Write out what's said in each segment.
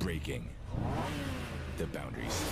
breaking the boundaries.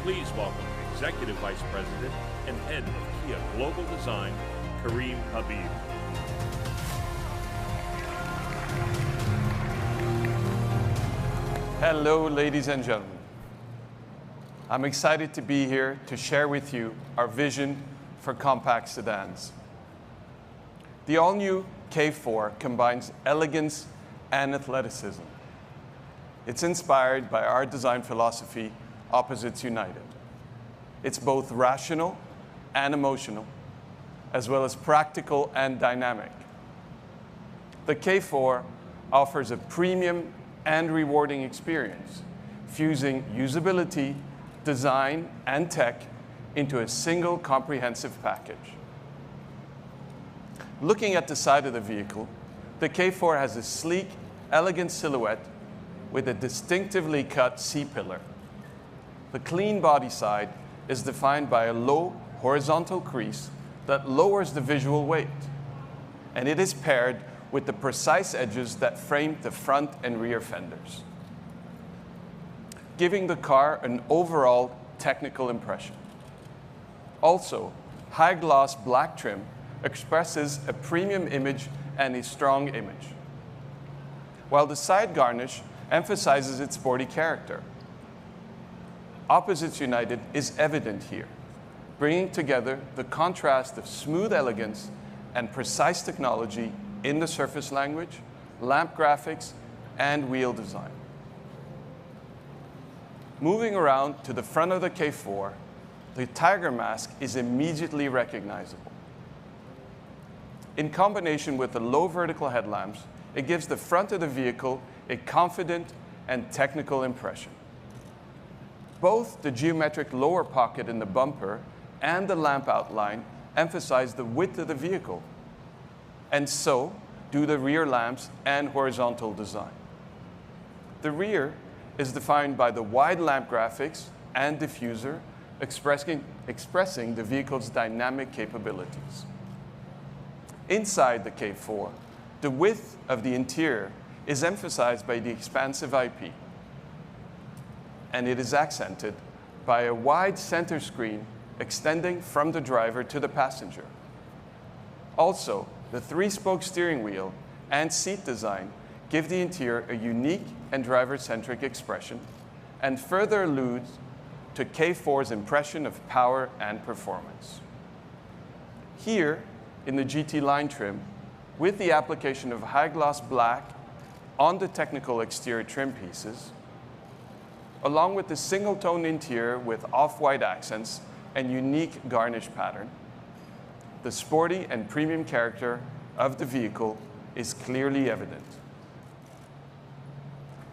Please welcome Executive Vice President and Head of Kia Global Design, Kareem Habib. Hello, ladies and gentlemen. I'm excited to be here to share with you our vision for compact sedans. The all-new K4 combines elegance and athleticism. It's inspired by our design philosophy, Opposites United. It's both rational and emotional, as well as practical and dynamic. The K4 offers a premium and rewarding experience, fusing usability, design, and tech into a single comprehensive package. Looking at the side of the vehicle, the K4 has a sleek, elegant silhouette with a distinctively cut C-pillar. The clean body side is defined by a low horizontal crease that lowers the visual weight, and it is paired with the precise edges that frame the front and rear fenders, giving the car an overall technical impression. Also, high-gloss black trim expresses a premium image and a strong image, while the side garnish emphasizes its sporty character. Opposites United is evident here, bringing together the contrast of smooth elegance and precise technology in the surface language, lamp graphics, and wheel design. Moving around to the front of the K4, the Tiger mask is immediately recognizable. In combination with the low vertical headlamps, it gives the front of the vehicle a confident and technical impression. Both the geometric lower pocket in the bumper and the lamp outline emphasize the width of the vehicle, and so do the rear lamps and horizontal design. The rear is defined by the wide lamp graphics and diffuser expressing the vehicle's dynamic capabilities. Inside the K4, the width of the interior is emphasized by the expansive IP, and it is accented by a wide center screen extending from the driver to the passenger. Also, the three-spoke steering wheel and seat design give the interior a unique and driver-centric expression and further alludes to K4's impression of power and performance. Here, in the GT line trim, with the application of high-gloss black on the technical exterior trim pieces, along with the single-tone interior with off-white accents and unique garnish pattern, the sporty and premium character of the vehicle is clearly evident.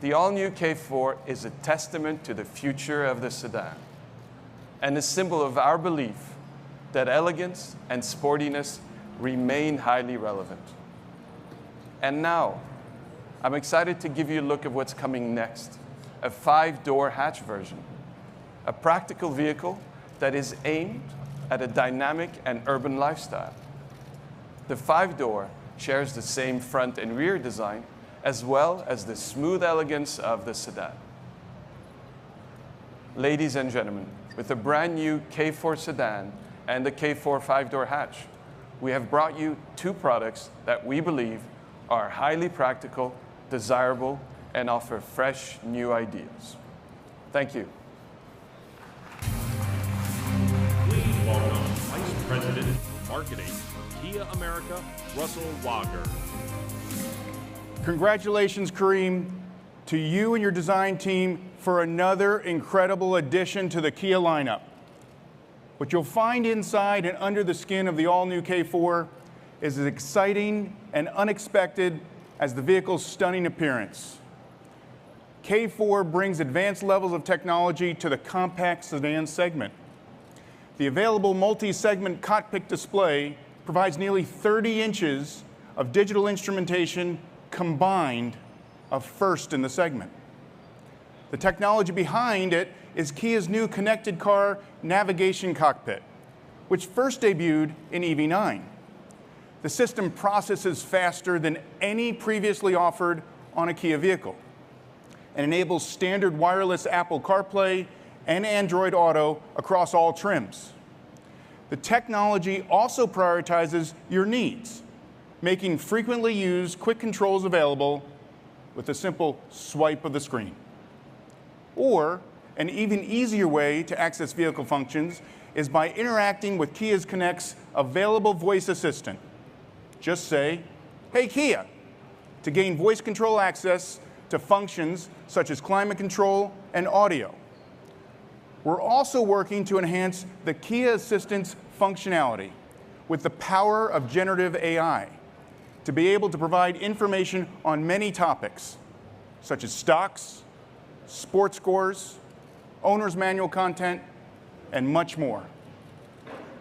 The all-new K4 is a testament to the future of the sedan and a symbol of our belief that elegance and sportiness remain highly relevant. And now, I'm excited to give you a look at what's coming next. A 5-door hatch version, a practical vehicle that is aimed at a dynamic and urban lifestyle. The 5-door shares the same front and rear design, as well as the smooth elegance of the sedan. Ladies and gentlemen, with the brand new K4 sedan and the K4 5-door hatch, we have brought you two products that we believe are highly practical, desirable, and offer fresh, new ideas. Thank you. Please welcome Vice President, Marketing, Kia America, Russell Wager. Congratulations, Kareem, to you and your design team for another incredible addition to the Kia lineup. What you'll find inside and under the skin of the all-new K4 is as exciting and unexpected as the vehicle's stunning appearance. K4 brings advanced levels of technology to the compact sedan segment. The available multi-segment cockpit display provides nearly 30 inches of digital instrumentation combined, a first in the segment. The technology behind it is Kia's new connected car navigation cockpit, which first debuted in EV9. The system processes faster than any previously offered on a Kia vehicle and enables standard wireless Apple CarPlay and Android Auto across all trims. The technology also prioritizes your needs, making frequently used quick controls available with a simple swipe of the screen. Or an even easier way to access vehicle functions is by interacting with Kia Connect's available voice assistant. Just say, "Hey Kia," to gain voice control access to functions such as climate control and audio. We're also working to enhance the Kia Assistant's functionality with the power of generative AI to be able to provide information on many topics, such as stocks, sports scores, owner's manual content, and much more.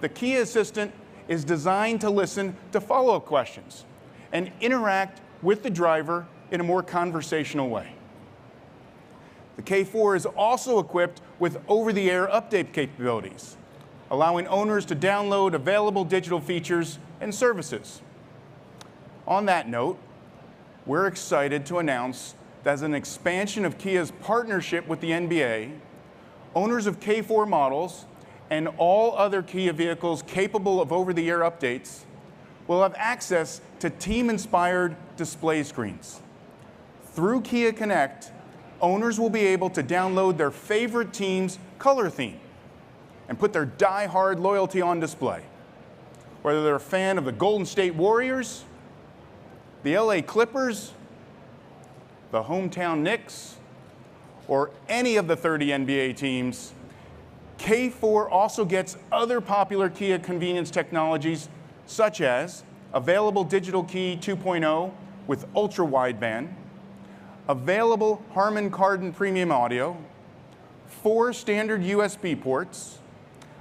The Kia Assistant is designed to listen to follow-up questions and interact with the driver in a more conversational way. The K4 is also equipped with over-the-air update capabilities, allowing owners to download available digital features and services. On that note, we're excited to announce that as an expansion of Kia's partnership with the NBA, owners of K4 models and all other Kia vehicles capable of over-the-air updates will have access to team-inspired display screens. Through Kia Connect, owners will be able to download their favorite team's color theme and put their die-hard loyalty on display. Whether they're a fan of the Golden State Warriors, the LA Clippers, the hometown Knicks, or any of the 30 NBA teams, K4 also gets other popular Kia convenience technologies, such as available digital key 2.0 with ultra-wideband, available Harman Kardon premium audio, 4 standard USB ports,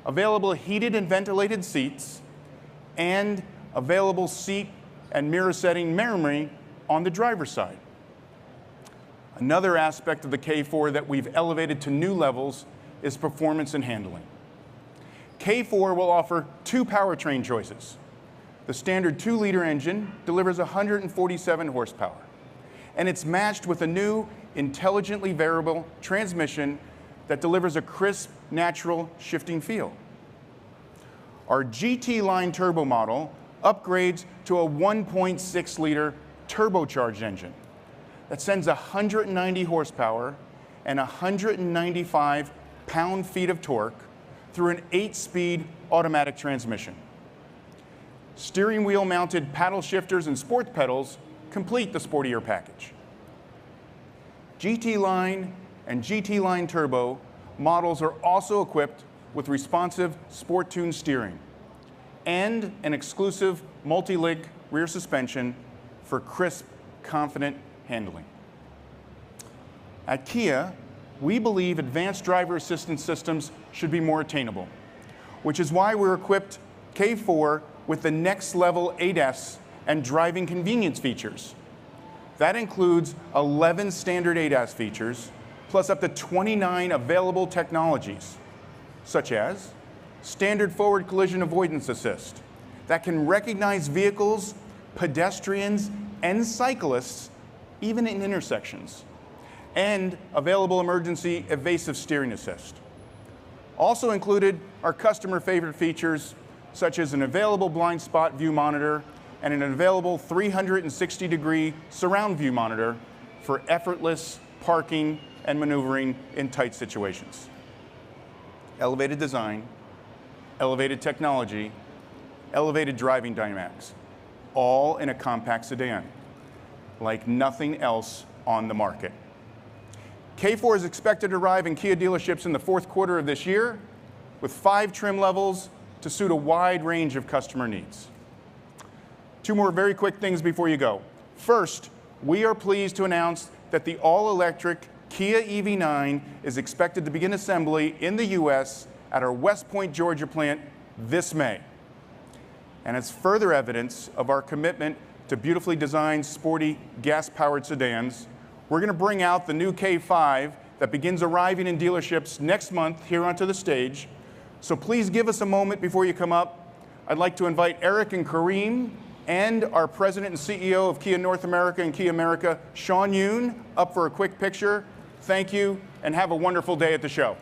available heated and ventilated seats, and available seat and mirror setting memory on the driver's side. Another aspect of the K4 that we've elevated to new levels is performance and handling. K4 will offer 2 powertrain choices. The standard 2-liter engine delivers 147 horsepower, and it's matched with a new intelligently variable transmission that delivers a crisp, natural shifting feel. Our GT line turbo model upgrades to a 1.6-liter turbocharged engine that sends 190 horsepower and 195 pound-feet of torque through an 8-speed automatic transmission. Steering wheel mounted paddle shifters and sport pedals complete the sportier package. GT Line and GT Line Turbo models are also equipped with responsive sport tune steering and an exclusive multi-link rear suspension for crisp, confident handling. At Kia, we believe advanced driver assistance systems should be more attainable, which is why we're equipped K4 with the next level ADAS and driving convenience features. That includes 11 standard ADAS features, plus up to 29 available technologies, such as standard forward collision avoidance assist that can recognize vehicles, pedestrians, and cyclists, even in intersections, and available emergency evasive steering assist. Also included are customer favorite features such as an available blind spot view monitor and an available 360-degree surround view monitor for effortless parking and maneuvering in tight situations. Elevated design, elevated technology, elevated driving dynamics, all in a compact sedan, like nothing else on the market. K4 is expected to arrive in Kia dealerships in the fourth quarter of this year with 5 trim levels to suit a wide range of customer needs. 2 more very quick things before you go. First, we are pleased to announce that the all-electric Kia EV9 is expected to begin assembly in the US at our West Point, Georgia plant this May. And it's further evidence of our commitment to beautifully designed, sporty, gas-powered sedans. We're going to bring out the new K5 that begins arriving in dealerships next month here onto the stage. So please give us a moment before you come up. I'd like to invite Eric and Kareem and our President and CEO of Kia North America and Kia America, Sean Yoon, up for a quick picture. Thank you, and have a wonderful day at the show.